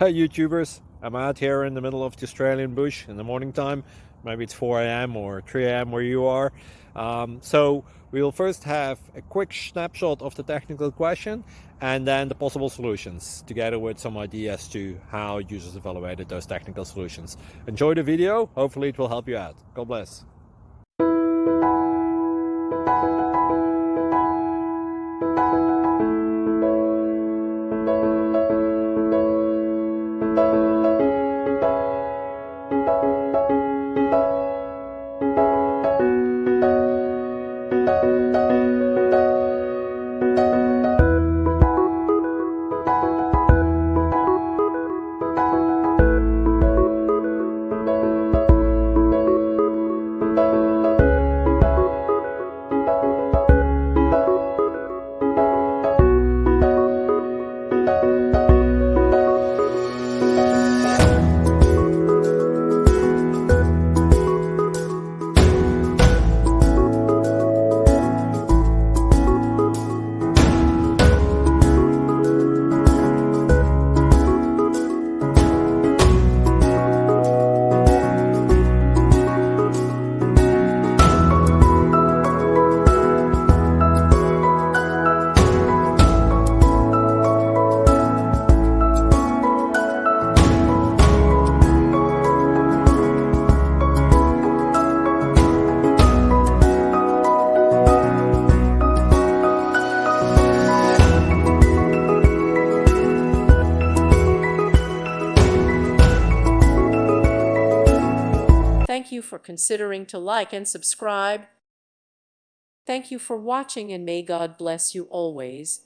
YouTubers. I'm out here in the middle of the Australian bush in the morning time. Maybe it's 4 a.m. or 3 a.m. where you are. So we'll first have a quick snapshot of the technical question and then the possible solutions, together with some ideas to how users evaluated those technical solutions. Enjoy the video. Hopefully it will help you out. God bless. Thank you for considering to like and subscribe. Thank you for watching, and may God bless you always.